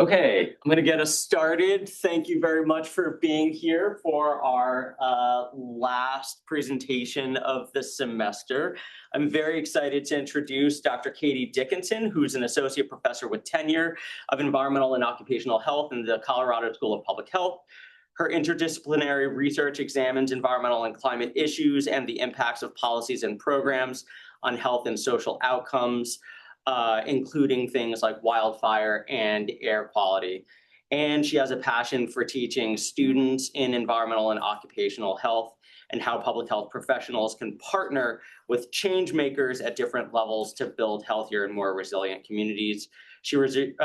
Okay, I'm going to get us started. Thank you very much for being here for our last presentation of the semester. I'm very excited to introduce Dr. Katie Dickinson, who's an associate professor with tenure of Environmental and Occupational Health in the Colorado School of Public Health. Her interdisciplinary research examines environmental and climate issues and the impacts of policies and programs on health and social outcomes, including things like wildfire and air quality. And she has a passion for teaching students in environmental and occupational health and how public health professionals can partner with change makers at different levels to build healthier and more resilient communities. She received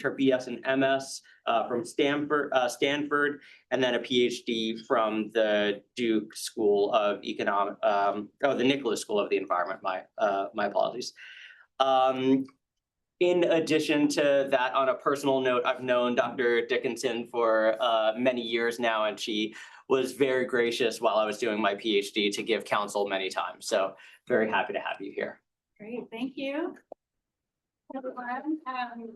her BS and MS from Stanford, and then a PhD from the Duke School of the Nicholas School of the Environment. My apologies. In addition to that, on a personal note, I've known Dr. Dickinson for many years now, and she was very gracious while I was doing my PhD to give counsel many times. So very happy to have you here. Great, thank you, everyone.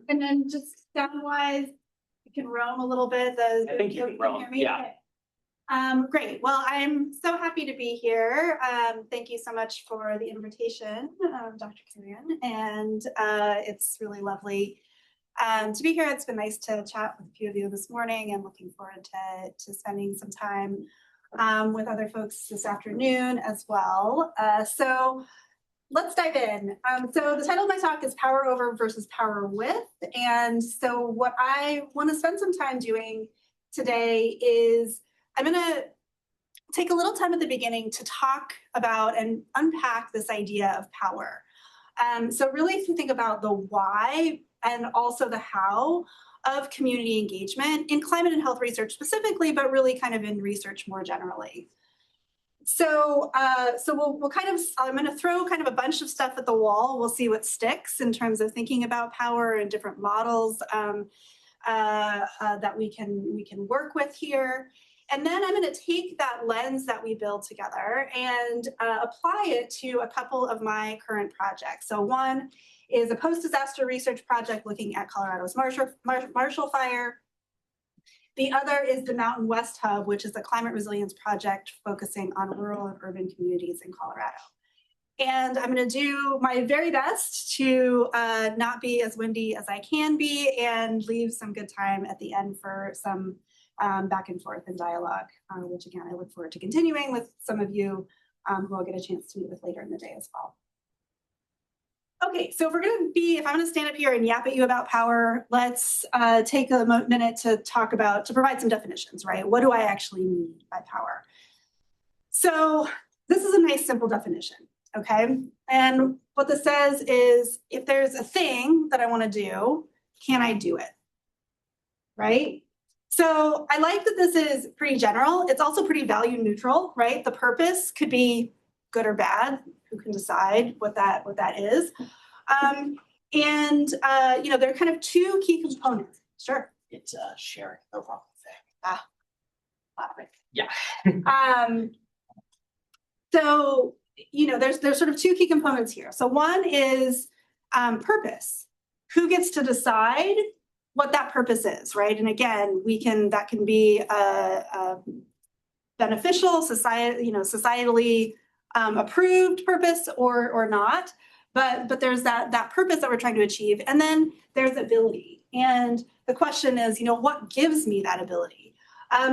And then just sound-wise, you can roam a little bit. I think you can roam, yeah. Okay. Great. Well, I'm so happy to be here. Thank you so much for the invitation, Dr. Kurian, and it's really lovely to be here. It's been nice to chat with a few of you this morning, and looking forward to spending some time with other folks this afternoon as well. So let's dive in. So the title of my talk is Power Over versus Power With. And so what I want to spend some time doing today is I'm going to take a little time at the beginning to talk about and unpack this idea of power. So really, if you think about the why and also the how of community engagement in climate and health research specifically, but really kind of in research more generally. So, we'll kind of, I'm going to throw kind of a bunch of stuff at the wall. We'll see what sticks in terms of thinking about power and different models that we can work with here. And then I'm going to take that lens that we build together and apply it to a couple of my current projects. So one is a post-disaster research project looking at Colorado's Marshall Fire. The other is the Mountain West Hub, which is a climate resilience project focusing on rural and urban communities in Colorado. And I'm going to do my very best to not be as windy as I can be and leave some good time at the end for some back and forth and dialogue, which again, I look forward to continuing with some of you who I'll get a chance to meet with later in the day as well. Okay, so if I'm going to stand up here and yap at you about power, let's take a minute to provide some definitions, right? What do I actually mean by power? So this is a nice, simple definition, okay? And what this says is, if there's a thing that I want to do, can I do it, right? So I like that this is pretty general. It's also pretty value neutral, right? The purpose could be good or bad. Who can decide what that is? There are kind of two key components. Sure. It's sharing the wrong thing. Right. Yeah. So there's sort of two key components here. So one is purpose. Who gets to decide what that purpose is, right? And again, that can be beneficial, societally approved purpose or not. But there's that purpose that we're trying to achieve, and then there's ability. And the question is, what gives me that ability?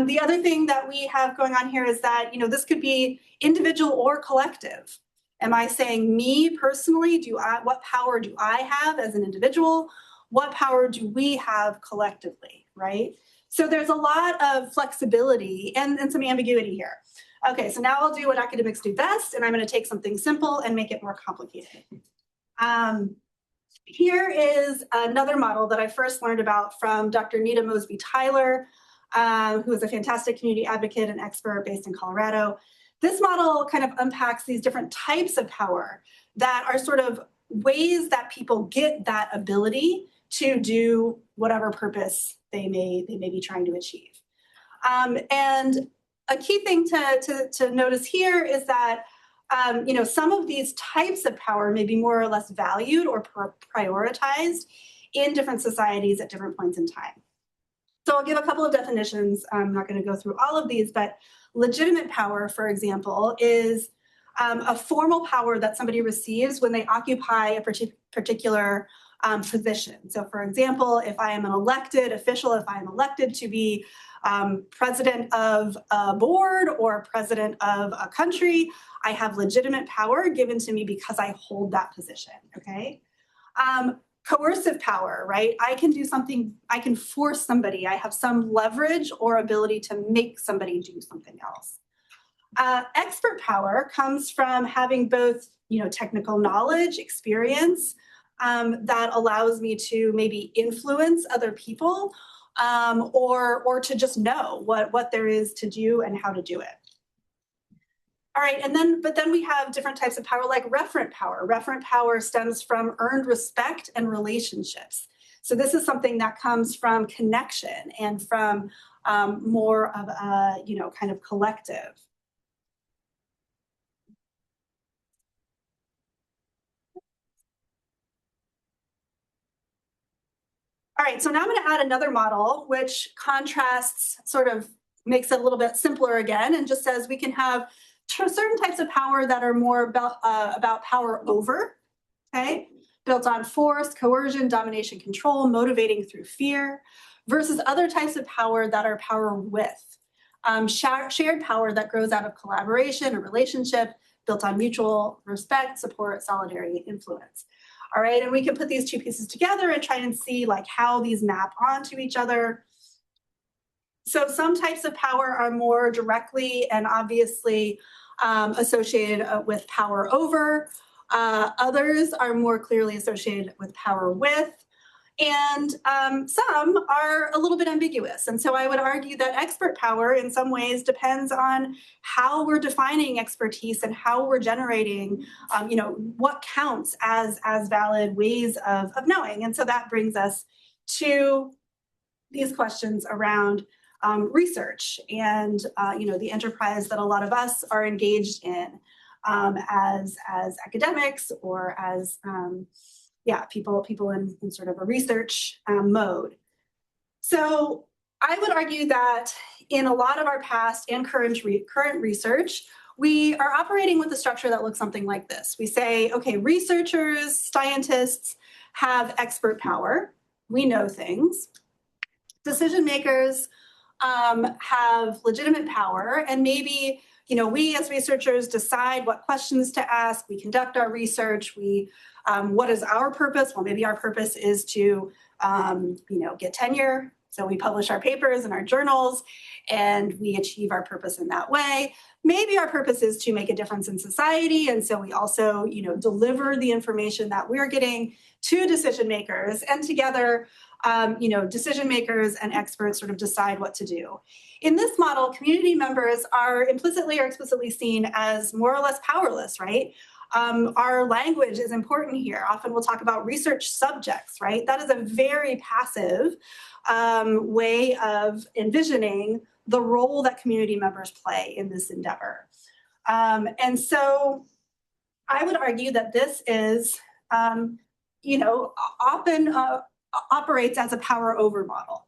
The other thing that we have going on here is that this could be individual or collective. Am I saying me personally? What power do I have as an individual? What power do we have collectively, right? So there's a lot of flexibility and some ambiguity here. Okay, so now I'll do what academics do best, and I'm going to take something simple and make it more complicated. Here is another model that I first learned about from Dr. Nita Mosby-Tyler, who is a fantastic community advocate and expert based in Colorado. This model kind of unpacks these different types of power that are sort of ways that people get that ability to do whatever purpose they may be trying to achieve. And a key thing to notice here is that some of these types of power may be more or less valued or prioritized in different societies at different points in time. So I'll give a couple of definitions. I'm not going to go through all of these, but legitimate power, for example, is a formal power that somebody receives when they occupy a particular position. So for example, if I am an elected official, if I am elected to be president of a board or president of a country, I have legitimate power given to me because I hold that position, okay? Coercive power, right? I can do something, I can force somebody, I have some leverage or ability to make somebody do something else. Expert power comes from having both, technical knowledge, experience, that allows me to maybe influence other people, or to just know what there is to do and how to do it. All right, but then we have different types of power like referent power. Referent power stems from earned respect and relationships. So this is something that comes from connection and from more of a, kind of collective. All right, so now I'm going to add another model which contrasts, sort of makes it a little bit simpler again, and just says we can have certain types of power that are more about power over, okay, built on force, coercion, domination, control, motivating through fear, versus other types of power that are power with, shared power that grows out of collaboration, a relationship built on mutual respect, support, solidarity, influence. All right, and we can put these two pieces together and try and see like how these map onto each other. So some types of power are more directly and obviously associated with power over. Others are more clearly associated with power with. And some are a little bit ambiguous. And so I would argue that expert power in some ways depends on how we're defining expertise and how we're generating, what counts as valid ways of knowing. And so that brings us to these questions around research and, the enterprise that a lot of us are engaged in as academics or as people in sort of a research mode. So I would argue that in a lot of our past and current research, we are operating with a structure that looks something like this. We say, okay, researchers, scientists have expert power. We know things. Decision makers have legitimate power, and maybe we as researchers decide what questions to ask. We conduct our research. What is our purpose? Well, maybe our purpose is to, get tenure. So we publish our papers in our journals and we achieve our purpose in that way. Maybe our purpose is to make a difference in society. And so we also, deliver the information that we're getting to decision makers, and together, decision makers and experts sort of decide what to do. In this model, community members are implicitly or explicitly seen as more or less powerless, right? Our language is important here. Often we'll talk about research subjects, right? That is a very passive way of envisioning the role that community members play in this endeavor. And so I would argue that this is, often operates as a power over model.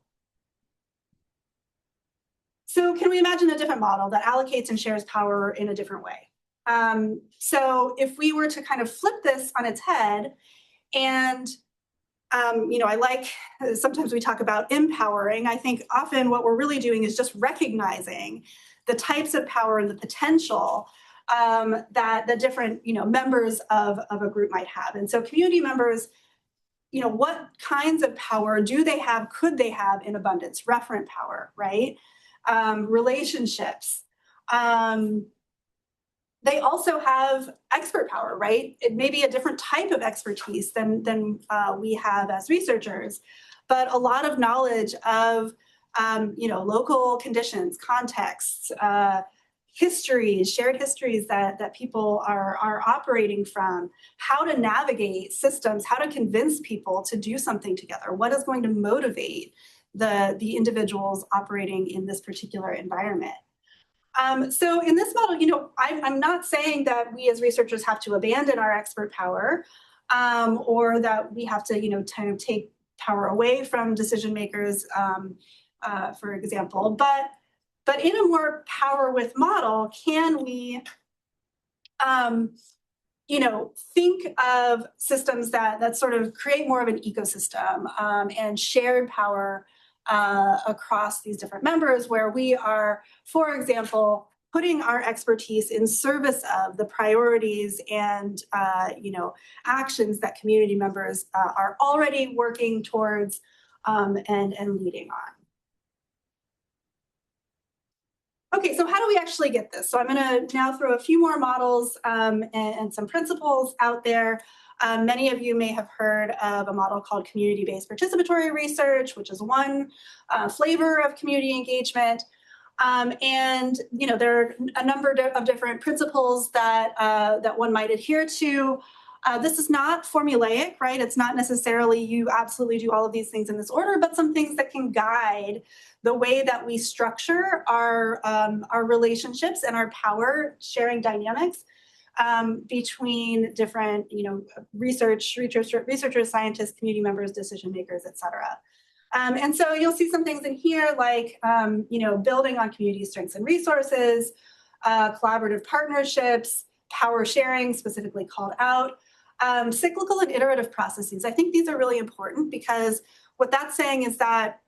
So can we imagine a different model that allocates and shares power in a different way? So if we were to kind of flip this on its head and, sometimes we talk about empowering. I think often what we're really doing is just recognizing the types of power and the potential that the different, members of a group might have. And so community members, what kinds of power do they have, could they have in abundance? Referent power, right? Relationships. They also have expert power, right? It may be a different type of expertise than we have as researchers, but a lot of knowledge of, local conditions, contexts, histories, shared histories that people are operating from, how to navigate systems, how to convince people to do something together, what is going to motivate the individuals operating in this particular environment. So in this model, I'm not saying that we as researchers have to abandon our expert power, or that we have to, kind of take power away from decision makers, for example. But in a more power with model, can we think of systems that sort of create more of an ecosystem and shared power across these different members, where we are, for example, putting our expertise in service of the priorities and actions that community members are already working towards and leading on. Okay, so how do we actually get this? So I'm going to now throw a few more models and some principles out there. Many of you may have heard of a model called community-based participatory research, which is one flavor of community engagement. And there are a number of different principles that one might adhere to. This is not formulaic, right? It's not necessarily you absolutely do all of these things in this order, but some things that can guide the way that we structure our relationships and our power sharing dynamics between different, researchers, scientists, community members, decision makers, et cetera. And so you'll see some things in here like, building on community strengths and resources, collaborative partnerships, power sharing, specifically called out, cyclical and iterative processes. I think these are really important because what that's saying is that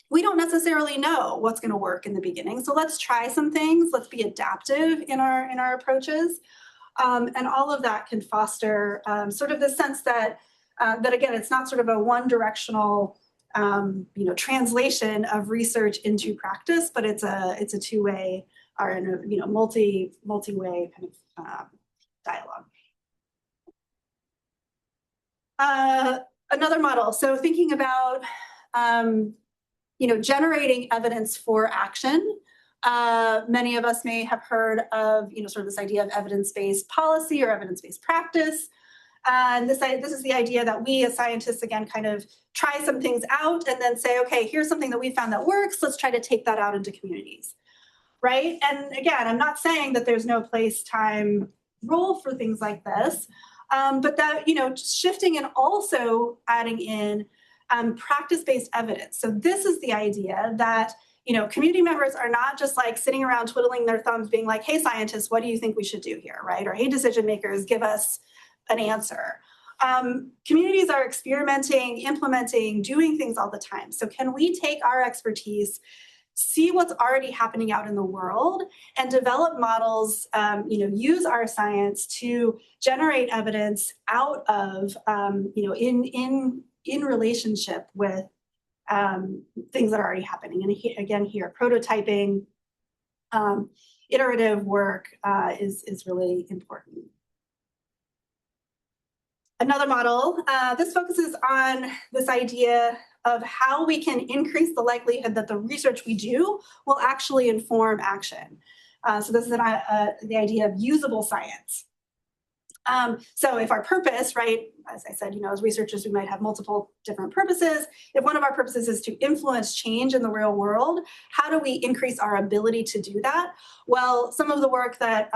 we don't necessarily know what's going to work in the beginning. So let's try some things. Let's be adaptive in our approaches. And all of that can foster sort of the sense that again, it's not sort of a one-directional translation of research into practice, but it's a two-way or a multi-way kind of dialogue. Another model. So thinking about generating evidence for action. Many of us may have heard of, sort of this idea of evidence-based policy or evidence-based practice. And this is the idea that we as scientists, again, kind of try some things out and then say, okay, here's something that we found that works. Let's try to take that out into communities, right? And again, I'm not saying that there's no place, time, role for things like this, but that, shifting and also adding in practice-based evidence. So this is the idea that, community members are not just like sitting around twiddling their thumbs being like, hey, scientists, what do you think we should do here, right? Or hey, decision makers, give us an answer. Communities are experimenting, implementing, doing things all the time. So can we take our expertise, see what's already happening out in the world, and develop models, use our science to generate evidence out of, in relationship with things that are already happening. And again, here, prototyping, iterative work is really important. Another model, this focuses on this idea of how we can increase the likelihood that the research we do will actually inform action. So this is the idea of usable science. So if our purpose, right, as I said, as researchers, we might have multiple different purposes. If one of our purposes is to influence change in the real world, how do we increase our ability to do that? Well, some of the work that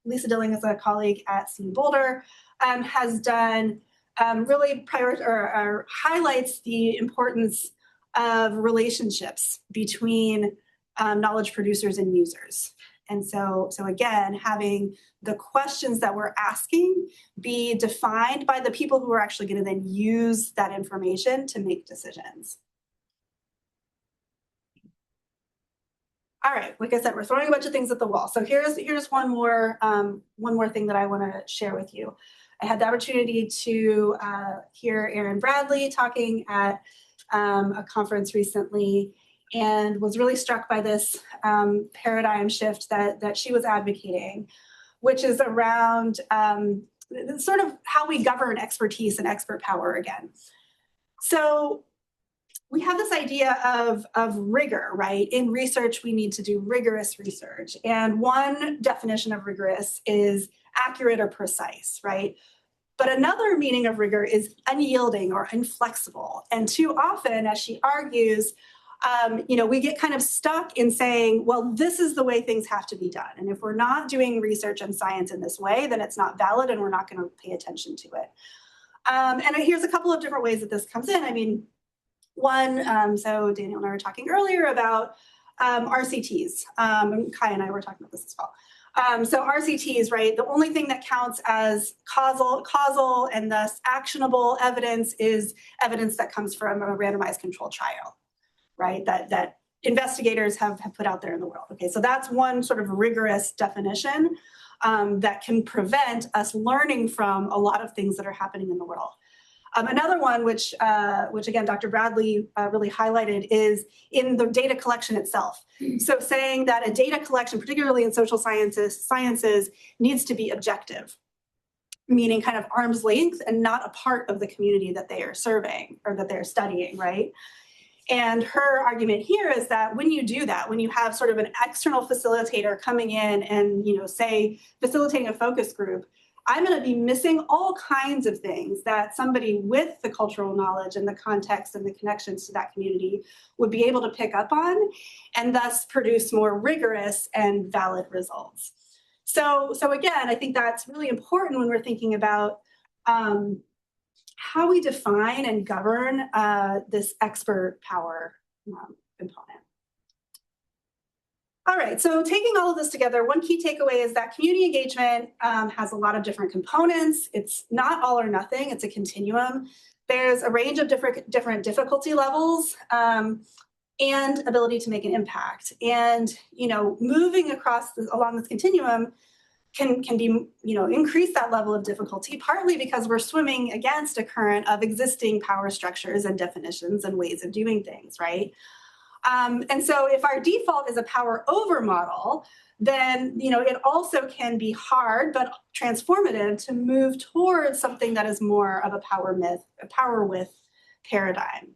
Lisa Dilling is a colleague at CU Boulder has done really highlights the importance of relationships between knowledge producers and users. And so again, having the questions that we're asking be defined by the people who are actually going to then use that information to make decisions. All right, like I said, we're throwing a bunch of things at the wall. So here's one more thing that I want to share with you. I had the opportunity to hear Erin Bradley talking at a conference recently, and was really struck by this paradigm shift that she was advocating, which is around sort of how we govern expertise and expert power again. So we have this idea of rigor, right? In research, we need to do rigorous research. And one definition of rigorous is accurate or precise, right? But another meaning of rigor is unyielding or inflexible. And too often, as she argues, we get kind of stuck in saying, well, this is the way things have to be done. And if we're not doing research and science in this way, then it's not valid and we're not going to pay attention to it. And here's a couple of different ways that this comes in. I mean, one, so Daniel and I were talking earlier about RCTs. And Kai and I were talking about this as well. So RCTs, right? The only thing that counts as causal and thus actionable evidence is evidence that comes from a randomized controlled trial, right? That investigators have put out there in the world. Okay, so that's one sort of rigorous definition that can prevent us learning from a lot of things that are happening in the world. Another one, which again, Dr. Bradley really highlighted, is in the data collection itself. So saying that a data collection, particularly in social sciences, needs to be objective, meaning kind of arm's length and not a part of the community that they are serving or that they're studying, right? And her argument here is that when you do that, when you have sort of an external facilitator coming in and, say, facilitating a focus group, I'm going to be missing all kinds of things that somebody with the cultural knowledge and the context and the connections to that community would be able to pick up on and thus produce more rigorous and valid results. So again, I think that's really important when we're thinking about how we define and govern this expert power component. All right, so taking all of this together, one key takeaway is that community engagement has a lot of different components. It's not all or nothing, it's a continuum. There's a range of different difficulty levels and ability to make an impact. And, moving along this continuum can be, increase that level of difficulty, partly because we're swimming against a current of existing power structures and definitions and ways of doing things, right? And so if our default is a power over model, then it also can be hard but transformative to move towards something that is more of a power with paradigm.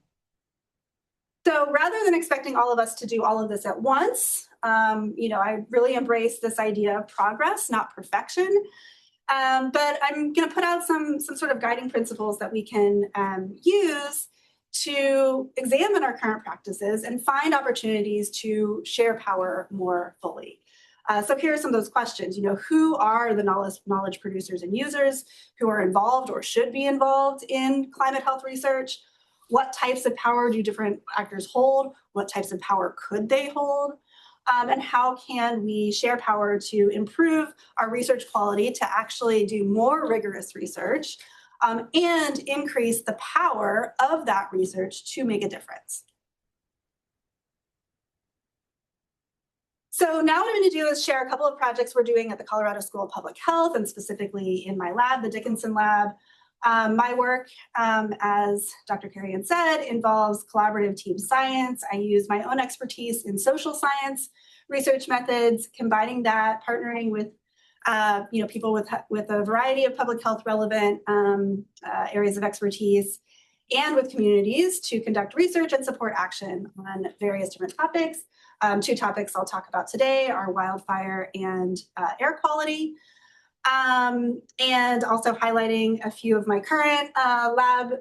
So rather than expecting all of us to do all of this at once, I really embrace this idea of progress, not perfection. But I'm going to put out some sort of guiding principles that we can use to examine our current practices and find opportunities to share power more fully. So here are some of those questions. Who are the knowledge producers and users who are involved or should be involved in climate health research? What types of power do different actors hold? What types of power could they hold? And how can we share power to improve our research quality to actually do more rigorous research and increase the power of that research to make a difference? So now what I'm going to do is share a couple of projects we're doing at the Colorado School of Public Health, and specifically in my lab, the Dickinson lab. My work, as Dr. Carrion said, involves collaborative team science. I use my own expertise in social science research methods, combining that, partnering with people with a variety of public health relevant areas of expertise, and with communities to conduct research and support action on various different topics. Two topics I'll talk about today are wildfire and air quality. And also highlighting a few of my current lab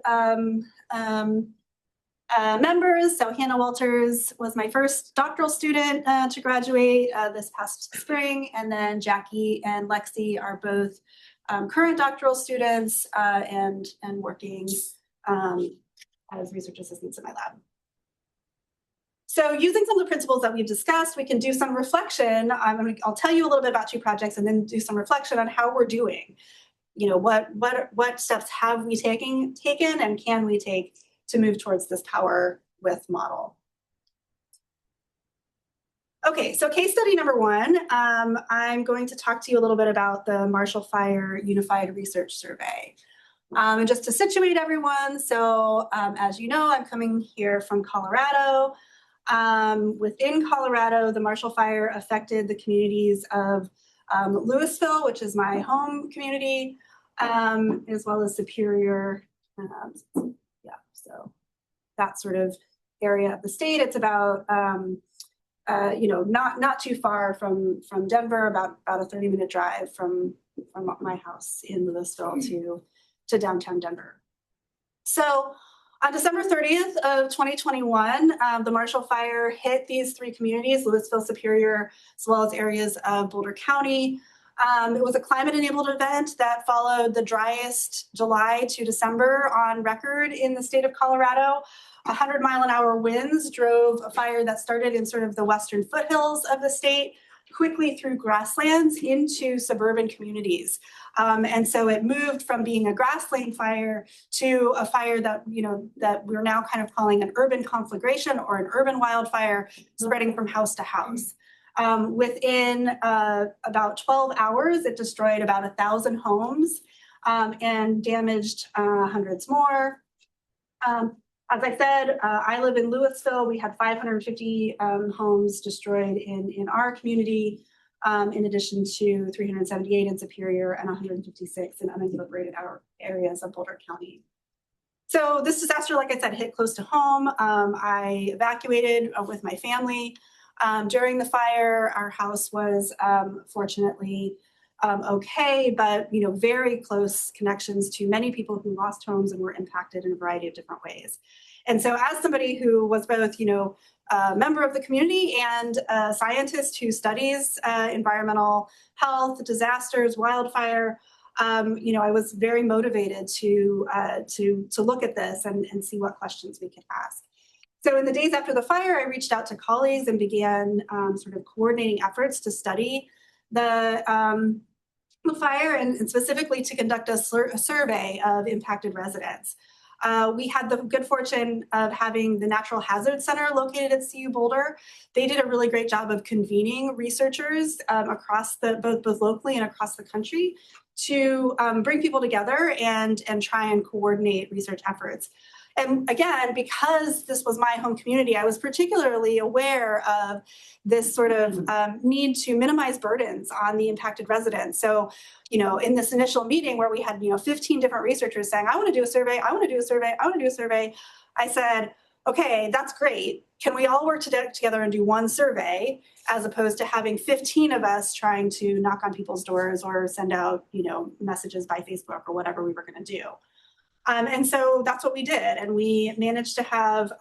members. So Hannah Walters was my first doctoral student to graduate this past spring, and then Jackie and Lexi are both current doctoral students and working as research assistants in my lab. So using some of the principles that we've discussed, we can do some reflection. I'll tell you a little bit about two projects and then do some reflection on how we're doing. What steps have we taken and can we take to move towards this power with model? Okay, so case study number one, I'm going to talk to you a little bit about the Marshall Fire Unified Research Survey. And just to situate everyone, so as you know, I'm coming here from Colorado. Within Colorado, the Marshall Fire affected the communities of Louisville, which is my home community, as well as Superior. So that sort of area of the state. It's about not too far from Denver, about a 30-minute drive from my house in Louisville to downtown Denver. So on December 30th of 2021, the Marshall Fire hit these three communities, Louisville, Superior, as well as areas of Boulder County. It was a climate-enabled event that followed the driest July to December on record in the state of Colorado. 100-mile-an-hour winds drove a fire that started in sort of the western foothills of the state quickly through grasslands into suburban communities. And so it moved from being a grassland fire to a fire that, that we're now kind of calling an urban conflagration or an urban wildfire, spreading from house to house. Within about 12 hours, it destroyed about 1,000 homes and damaged hundreds more. As I said, I live in Louisville. We had 550 homes destroyed in our community, in addition to 378 in Superior and 156 in unincorporated areas of Boulder County. So this disaster, like I said, hit close to home. I evacuated with my family. During the fire, our house was fortunately okay, but very close connections to many people who lost homes and were impacted in a variety of different ways. And so as somebody who was both, a member of the community and a scientist who studies environmental health, disasters, wildfire, I was very motivated to look at this and see what questions we could ask. So in the days after the fire, I reached out to colleagues and began sort of coordinating efforts to study the fire and specifically to conduct a survey of impacted residents. We had the good fortune of having the Natural Hazard Center located at CU Boulder. They did a really great job of convening researchers across both locally and across the country to bring people together and try and coordinate research efforts. And again, because this was my home community, I was particularly aware of this sort of need to minimize burdens on the impacted residents. So, in this initial meeting where we had, 15 different researchers saying, I want to do a survey, I want to do a survey, I want to do a survey, I said, okay, that's great. Can we all work together and do one survey as opposed to having 15 of us trying to knock on people's doors or send out, messages by Facebook or whatever we were going to do. And so that's what we did. And we managed to have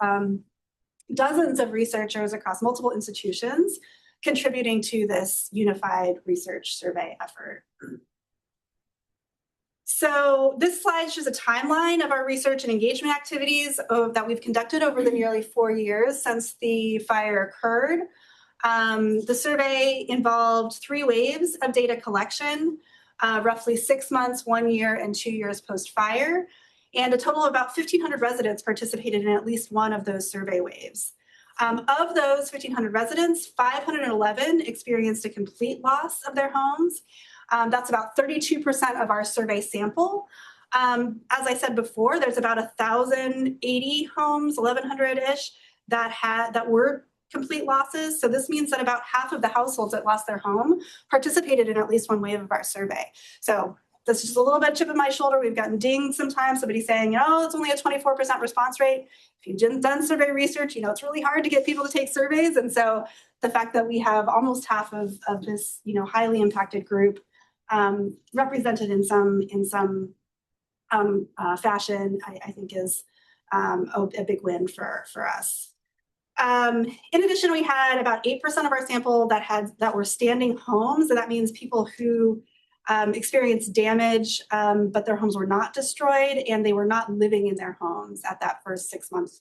dozens of researchers across multiple institutions contributing to this unified research survey effort. So this slide shows a timeline of our research and engagement activities that we've conducted over the nearly 4 years since the fire occurred. The survey involved 3 waves of data collection, roughly 6 months, 1 year, and 2 years post-fire. And a total of about 1,500 residents participated in at least one of those survey waves. Of those 1,500 residents, 511 experienced a complete loss of their homes. That's about 32% of our survey sample. As I said before, there's about 1,080 homes, 1,100-ish, that were complete losses. So this means that about half of the households that lost their home participated in at least one wave of our survey. So that's just a little bit chip on my shoulder. We've gotten dinged sometimes, somebody saying, it's only a 24% response rate. If you've done survey research, it's really hard to get people to take surveys. And so the fact that we have almost half of this, highly impacted group represented in some fashion, I think is a big win for us. In addition, we had about 8% of our sample that were standing homes. And that means people who experienced damage, but their homes were not destroyed and they were not living in their homes at that first 6 month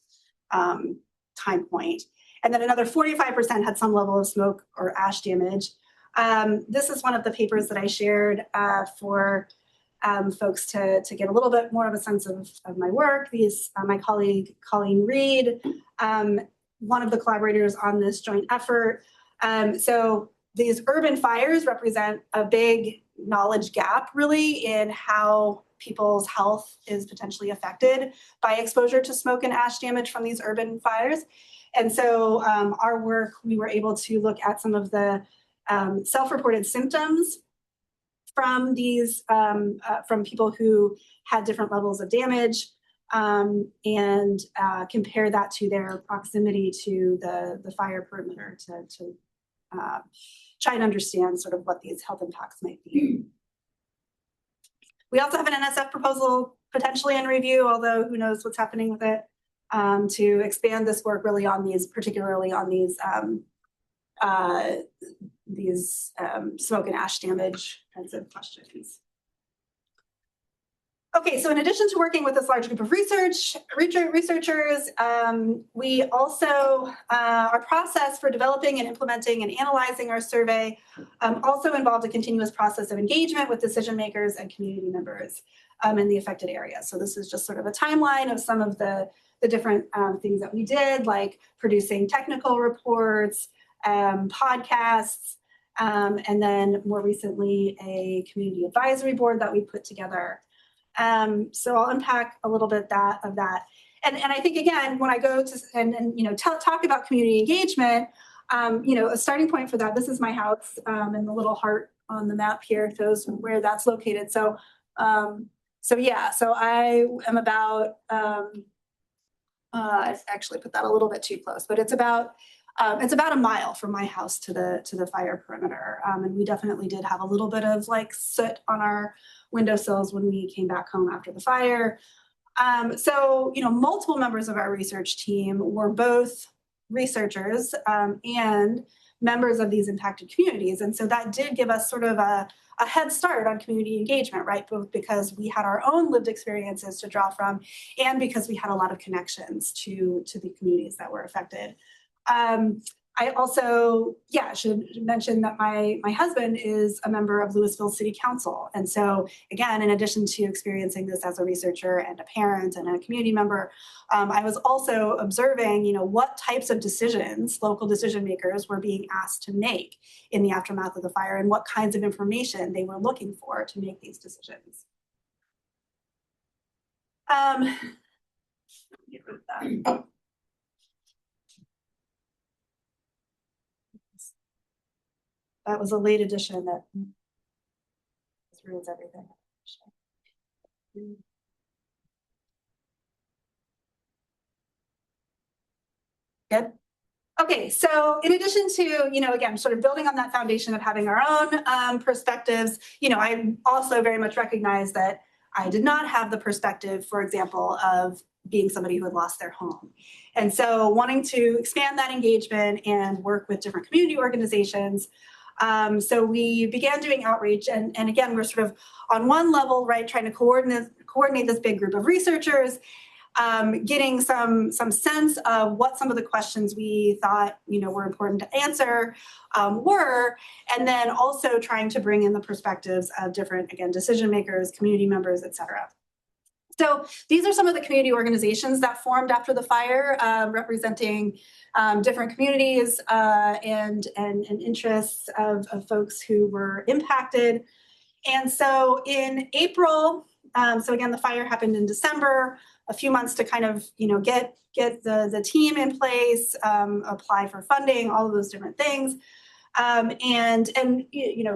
time point. And then another 45% had some level of smoke or ash damage. This is one of the papers that I shared for folks to get a little bit more of a sense of my work. My colleague, Colleen Reed, one of the collaborators on this joint effort. So these urban fires represent a big knowledge gap, really, in how people's health is potentially affected by exposure to smoke and ash damage from these urban fires. And so our work, we were able to look at some of the self-reported symptoms from these, from people who had different levels of damage, and compare that to their proximity to the fire perimeter to try and understand sort of what these health impacts might be. We also have an NSF proposal potentially in review, although who knows what's happening with it, to expand this work really on these, particularly on these these smoke and ash damage kinds of questions. Okay, so in addition to working with this large group of researchers, we also, our process for developing and implementing and analyzing our survey also involved a continuous process of engagement with decision makers and community members in the affected area. So this is just sort of a timeline of some of the different things that we did, like producing technical reports, podcasts, and then more recently a community advisory board that we put together. So I'll unpack a little bit of that. And I think, again, when I go to talk about community engagement, a starting point for that, this is my house, and the little heart on the map here shows where that's located. So I am about, I actually put that a little bit too close, but it's about a mile from my house to the fire perimeter. And we definitely did have a little bit of like soot on our windowsills when we came back home after the fire. So multiple members of our research team were both researchers and members of these impacted communities. And so that did give us sort of a head start on community engagement, right? Both because we had our own lived experiences to draw from and because we had a lot of connections to the communities that were affected. I also, should mention that my husband is a member of Louisville City Council. And so again, in addition to experiencing this as a researcher and a parent and a community member, I was also observing, what types of decisions local decision makers were being asked to make in the aftermath of the fire and what kinds of information they were looking for to make these decisions. Get rid of that. That was a late edition that ruins everything. Good. Okay, so in addition to, again, sort of building on that foundation of having our own perspectives, I also very much recognize that I did not have the perspective, for example, of being somebody who had lost their home. And so wanting to expand that engagement and work with different community organizations. So we began doing outreach, and again, we're sort of on one level, right, trying to coordinate this big group of researchers, getting some sense of what some of the questions we thought, were important to answer were, and then also trying to bring in the perspectives of different, again, decision makers, community members, et cetera. So these are some of the community organizations that formed after the fire, representing different communities and interests of folks who were impacted. And so in April, so again, the fire happened in December, a few months to kind of, get the team in place, apply for funding, all of those different things. And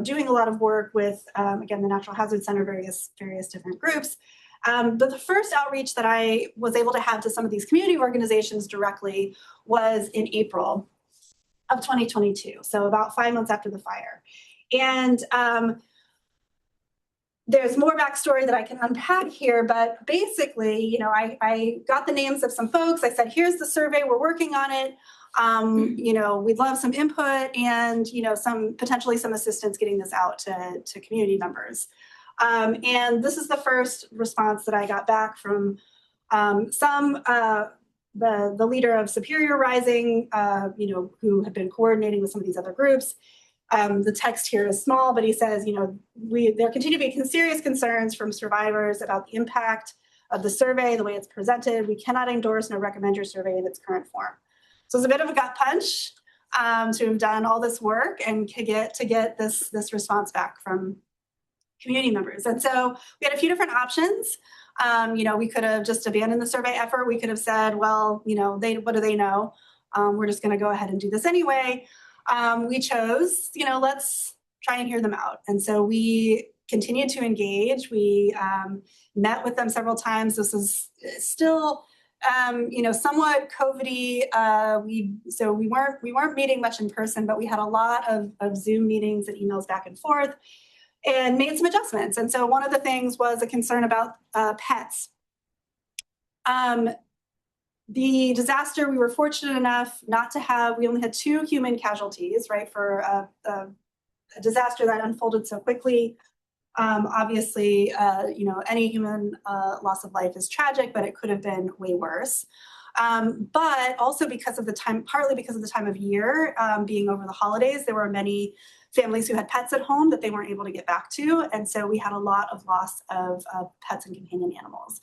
doing a lot of work with, again, the Natural Hazard Center, various different groups. But the first outreach that I was able to have to some of these community organizations directly was in April of 2022, so about 5 months after the fire. And there's more backstory that I can unpack here, but basically, I got the names of some folks. I said, here's the survey, we're working on it. We'd love some input and, potentially some assistance getting this out to community members. And this is the first response that I got back from the leader of Superior Rising, who had been coordinating with some of these other groups. The text here is small, but he says, there continue to be serious concerns from survivors about the impact of the survey, the way it's presented. We cannot endorse nor recommend your survey in its current form. So it's a bit of a gut punch to have done all this work and to get this response back from community members. And so we had a few different options. We could have just abandoned the survey effort. We could have said, well, what do they know? We're just going to go ahead and do this anyway. We chose, let's try and hear them out. And so we continued to engage. We met with them several times. This is still, somewhat COVID-y. We weren't meeting much in person, but we had a lot of Zoom meetings and emails back and forth, and made some adjustments. And so one of the things was a concern about pets. The disaster, we were fortunate enough not to have, we only had 2 human casualties, right, for a disaster that unfolded so quickly. Obviously, any human loss of life is tragic, but it could have been way worse. But also because of the time, partly because of the time of year, being over the holidays, there were many families who had pets at home that they weren't able to get back to. And so we had a lot of loss of pets and companion animals.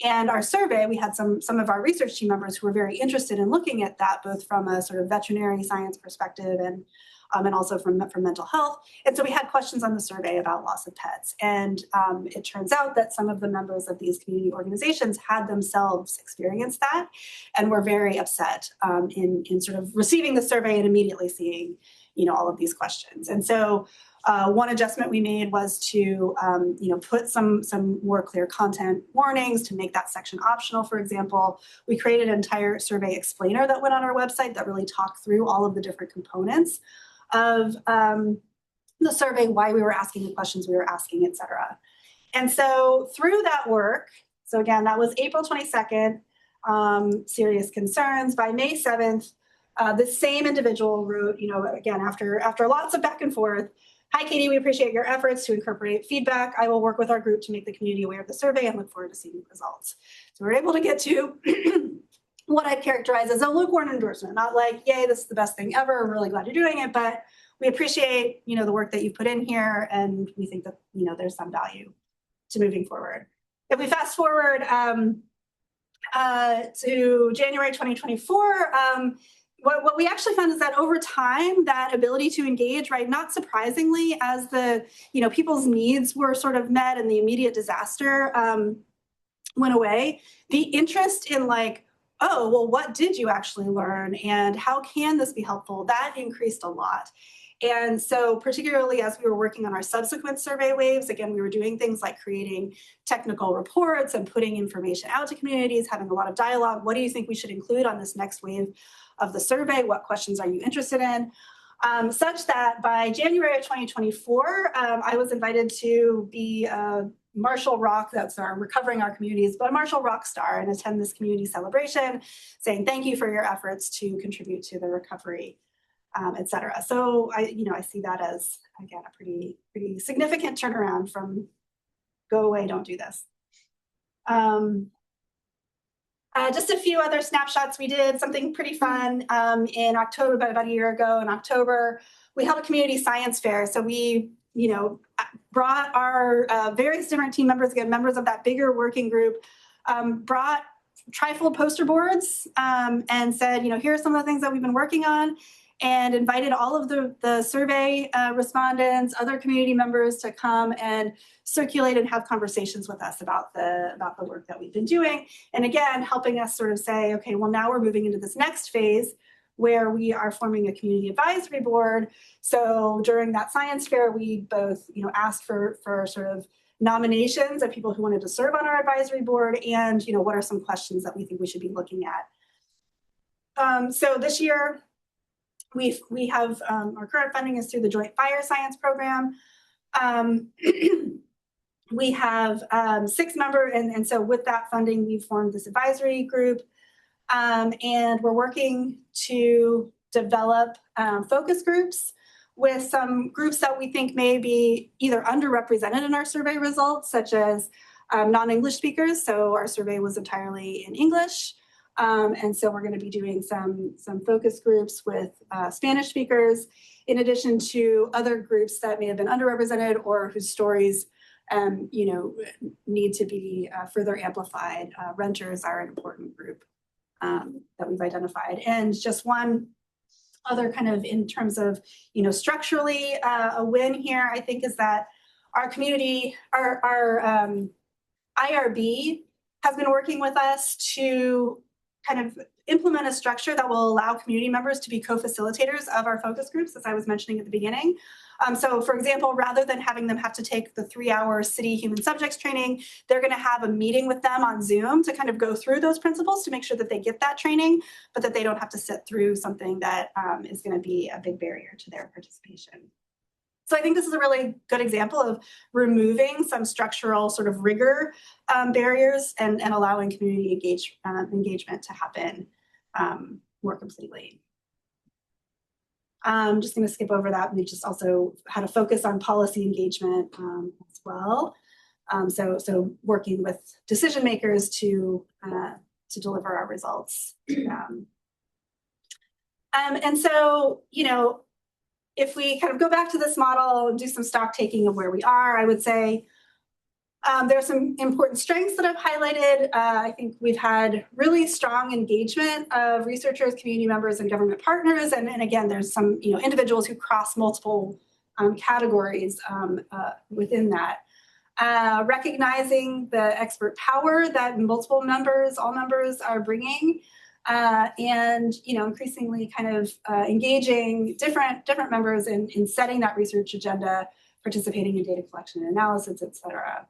And our survey, we had some of our research team members who were very interested in looking at that, both from a sort of veterinary science perspective and also from mental health. And so we had questions on the survey about loss of pets. And it turns out that some of the members of these community organizations had themselves experienced that and were very upset in sort of receiving the survey and immediately seeing, all of these questions. And so one adjustment we made was to, put some more clear content warnings to make that section optional, for example. We created an entire survey explainer that went on our website that really talked through all of the different components of the survey, why we were asking the questions we were asking, et cetera. And so through that work, so again, that was April 22nd, serious concerns. By May 7th, the same individual wrote, again, after lots of back and forth, "Hi, Katie, we appreciate your efforts to incorporate feedback. I will work with our group to make the community aware of the survey and look forward to seeing the results." So we're able to get to what I'd characterize as a lukewarm endorsement, not like, yay, this is the best thing ever, we're really glad you're doing it, but we appreciate, the work that you've put in here, and we think that, there's some value to moving forward. If we fast forward to January 2024, what we actually found is that over time, that ability to engage, right, not surprisingly, as the, people's needs were sort of met and the immediate disaster went away, the interest in like, oh, well, what did you actually learn and how can this be helpful? That increased a lot. And so particularly as we were working on our subsequent survey waves, again, we were doing things like creating technical reports and putting information out to communities, having a lot of dialogue. What do you think we should include on this next wave of the survey? What questions are you interested in? Such that by January of 2024, I was invited to be Marshall Rock, that's our Recovering Our Communities, but a Marshall Rock Star, and attend this community celebration, saying thank you for your efforts to contribute to the recovery, et cetera. So I see that as, again, a pretty significant turnaround from go away, don't do this. Just a few other snapshots. We did something pretty fun in October, about a year ago in October. We held a community science fair. So we, brought our various different team members, again, members of that bigger working group, brought trifold poster boards and said, here are some of the things that we've been working on, and invited all of the survey respondents, other community members to come and circulate and have conversations with us about the work that we've been doing. And again, helping us sort of say, okay, well, now we're moving into this next phase where we are forming a community advisory board. So during that science fair, we both, asked for sort of nominations of people who wanted to serve on our advisory board, and, what are some questions that we think we should be looking at. So this year, we have our current funding is through the Joint Fire Science Program. We have 6 members, and so with that funding, we formed this advisory group. And we're working to develop focus groups with some groups that we think may be either underrepresented in our survey results, such as non-English speakers. So our survey was entirely in English. And so we're going to be doing some focus groups with Spanish speakers, in addition to other groups that may have been underrepresented or whose stories need to be further amplified. Renters are an important group that we've identified. And just one other kind of in terms of, structurally a win here, I think, is that our community, our IRB has been working with us to kind of implement a structure that will allow community members to be co-facilitators of our focus groups, as I was mentioning at the beginning. So for example, rather than having them have to take the 3-hour city human subjects training, they're going to have a meeting with them on Zoom to kind of go through those principles to make sure that they get that training, but that they don't have to sit through something that is going to be a big barrier to their participation. So I think this is a really good example of removing some structural sort of rigor barriers and allowing community engagement to happen more completely. I'm just going to skip over that. We just also had a focus on policy engagement as well. So working with decision makers to deliver our results. And so, you know, if we kind of go back to this model and do some stock taking of where we are, I would say there are some important strengths that I've highlighted. I think we've had really strong engagement of researchers, community members, and government partners. And again, there's some individuals who cross multiple categories within that. Recognizing the expert power that all members are bringing, and increasingly kind of engaging different members in setting that research agenda, participating in data collection and analysis, et cetera.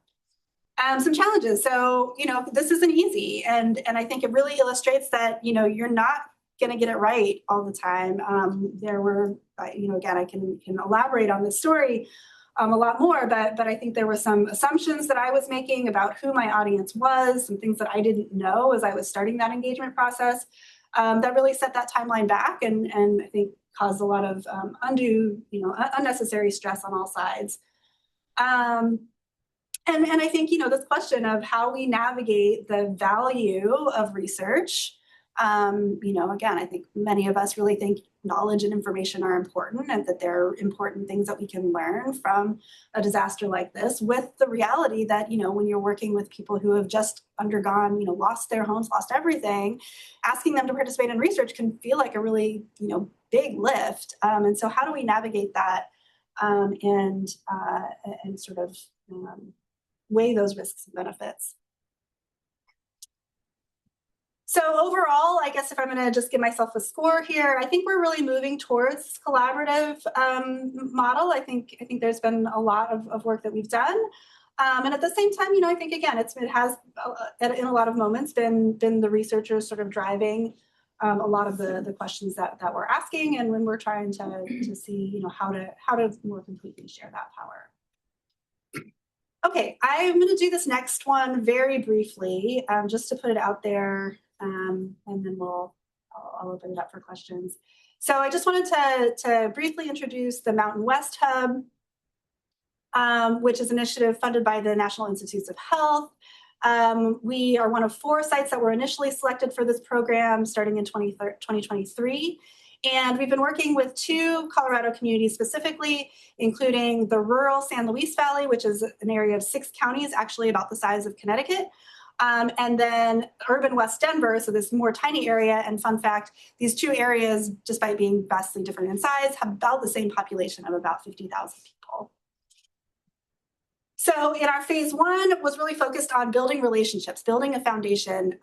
Some challenges. So, this isn't easy. And I think it really illustrates that, you're not going to get it right all the time. There were, again, I can elaborate on this story a lot more, but I think there were some assumptions that I was making about who my audience was, some things that I didn't know as I was starting that engagement process that really set that timeline back and I think caused a lot of unnecessary stress on all sides. And I think, this question of how we navigate the value of research, again, I think many of us really think knowledge and information are important and that they're important things that we can learn from a disaster like this, with the reality that, when you're working with people who have just undergone, lost their homes, lost everything, asking them to participate in research can feel like a really, big lift. And so how do we navigate that and sort of weigh those risks and benefits? So overall, I guess if I'm going to just give myself a score here, I think we're really moving towards this collaborative model. I think there's been a lot of work that we've done. And at the same time, I think, again, it has, in a lot of moments, been the researchers sort of driving a lot of the questions that we're asking, and when we're trying to see, how to more completely share that power. Okay, I'm going to do this next one very briefly, just to put it out there, and then I'll open it up for questions. So I just wanted to briefly introduce the Mountain West Hub, which is an initiative funded by the National Institutes of Health. We are one of 4 sites that were initially selected for this program starting in 2023. And we've been working with 2 Colorado communities specifically, including the rural San Luis Valley, which is an area of 6 counties, actually about the size of Connecticut. And then urban West Denver, so this more tiny area. And fun fact, these 2 areas, despite being vastly different in size, have about the same population of about 50,000 people. So in our phase 1 was really focused on building relationships, building a foundation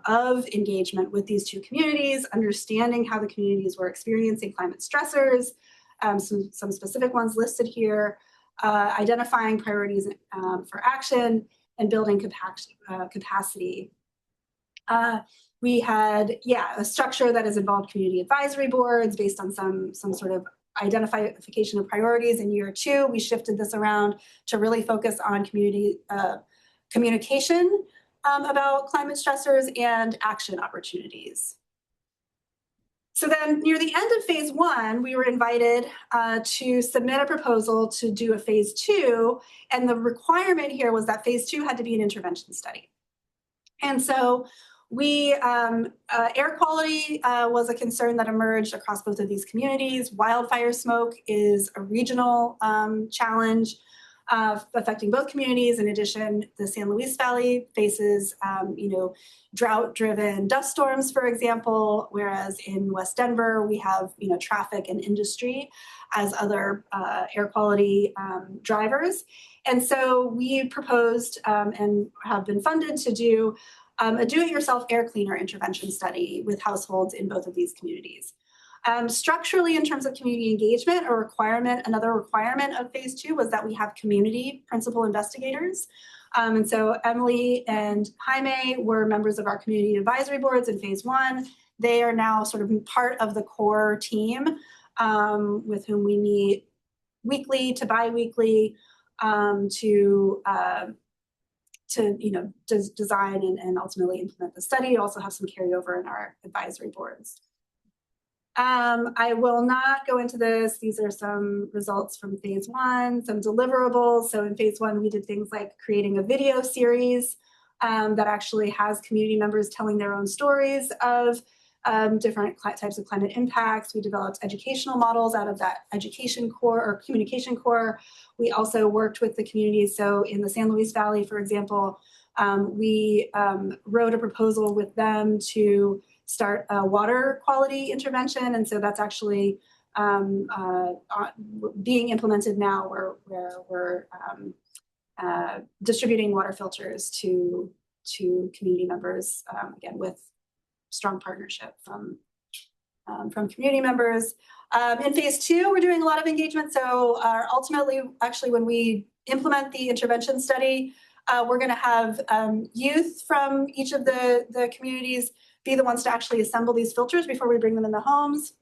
of engagement with these 2 communities, understanding how the communities were experiencing climate stressors, some specific ones listed here, identifying priorities for action, and building capacity. We had, a structure that has involved community advisory boards based on some sort of identification of priorities. In year 2, we shifted this around to really focus on community communication about climate stressors and action opportunities. So then near the end of phase 1, we were invited to submit a proposal to do a phase 2. And the requirement here was that phase 2 had to be an intervention study. And so we, air quality was a concern that emerged across both of these communities. Wildfire smoke is a regional challenge affecting both communities. In addition, the San Luis Valley faces, drought-driven dust storms, for example, whereas in West Denver, we have, traffic and industry as other air quality drivers. And so we proposed and have been funded to do a do-it-yourself air cleaner intervention study with households in both of these communities. Structurally, in terms of community engagement, another requirement of phase 2 was that we have community principal investigators. And so Emily and Jaime were members of our community advisory boards in phase 1. They are now sort of part of the core team with whom we meet weekly to bi-weekly to design and ultimately implement the study. Also have some carryover in our advisory boards. I will not go into this. These are some results from phase 1, some deliverables. So in phase 1, we did things like creating a video series that actually has community members telling their own stories of different types of climate impacts. We developed educational models out of that education core or communication core. We also worked with the communities. So in the San Luis Valley, for example, we wrote a proposal with them to start a water quality intervention. And so that's actually being implemented now where we're distributing water filters to community members, again, with strong partnership from community members. In phase 2, we're doing a lot of engagement. So ultimately, actually, when we implement the intervention study, we're going to have youth from each of the communities be the ones to actually assemble these filters before we bring them in the homes.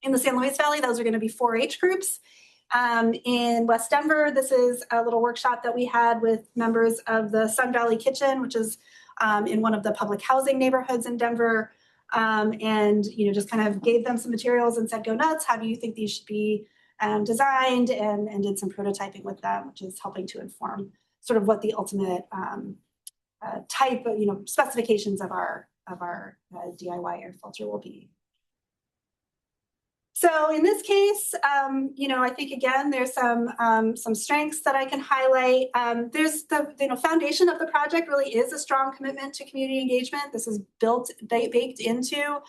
In the San Luis Valley, those are going to be 4-H groups. In West Denver, this is a little workshop that we had with members of the Sun Valley Kitchen, which is in one of the public housing neighborhoods in Denver. And just kind of gave them some materials and said, go nuts, how do you think these should be designed, and did some prototyping with them, which is helping to inform sort of what the ultimate type of, specifications of our DIY air filter will be. So in this case, I think, again, there's some strengths that I can highlight. There's the foundation of the project really is a strong commitment to community engagement. This is baked into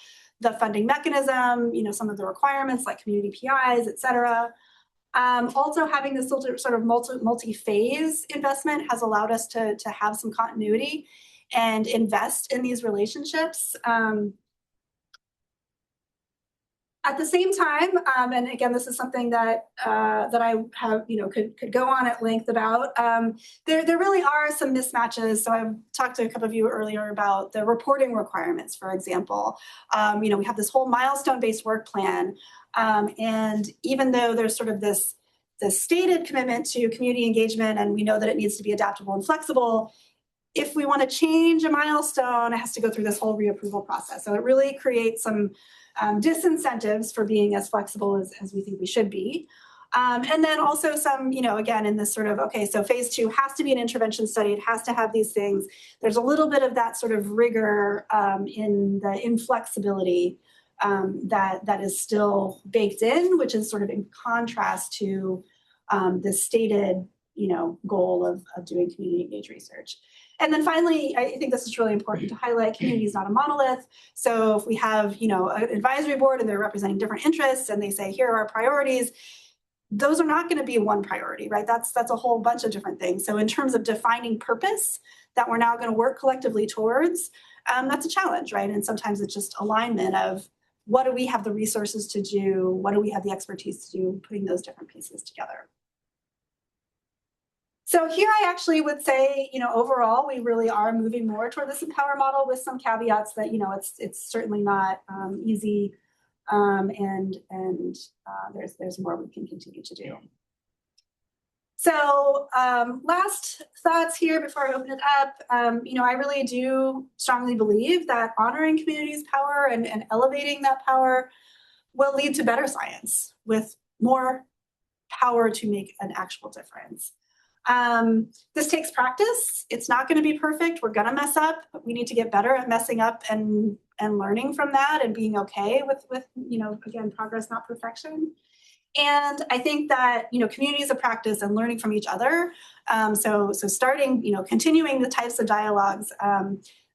the funding mechanism, some of the requirements like community PIs, et cetera. Also, having this sort of multi-phase investment has allowed us to have some continuity and invest in these relationships. At the same time, and again, this is something that I have, could go on at length about. There really are some mismatches. So I've talked to a couple of you earlier about the reporting requirements, for example. We have this whole milestone-based work plan, and even though there's sort of this stated commitment to community engagement, and we know that it needs to be adaptable and flexible, if we want to change a milestone, it has to go through this whole reapproval process. So it really creates some disincentives for being as flexible as we think we should be. And then also some, again, in this sort of, okay, so phase 2 has to be an intervention study. It has to have these things. There's a little bit of that sort of rigor in the inflexibility that is still baked in, which is sort of in contrast to the stated, goal of doing community engaged research. And then finally, I think this is really important to highlight, community is not a monolith. So if we have, an advisory board and they're representing different interests and they say, here are our priorities, those are not going to be one priority, right? That's a whole bunch of different things. So in terms of defining purpose that we're now going to work collectively towards, that's a challenge, right? And sometimes it's just alignment of what do we have the resources to do? What do we have the expertise to do? Putting those different pieces together. So here I actually would say, overall, we really are moving more toward this empower model with some caveats that, it's certainly not easy, and there's more we can continue to do. So last thoughts here before I open it up. I really do strongly believe that honoring communities' power and elevating that power will lead to better science with more power to make an actual difference. This takes practice. It's not going to be perfect. We're going to mess up. But we need to get better at messing up and learning from that and being okay with again, progress, not perfection. And I think that, communities of practice and learning from each other. So starting, continuing the types of dialogues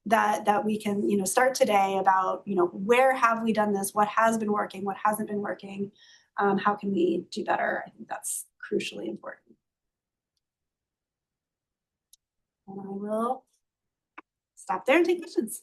that we can, start today about, where have we done this? What has been working? What hasn't been working? How can we do better? I think that's crucially important. And I will stop there and take questions.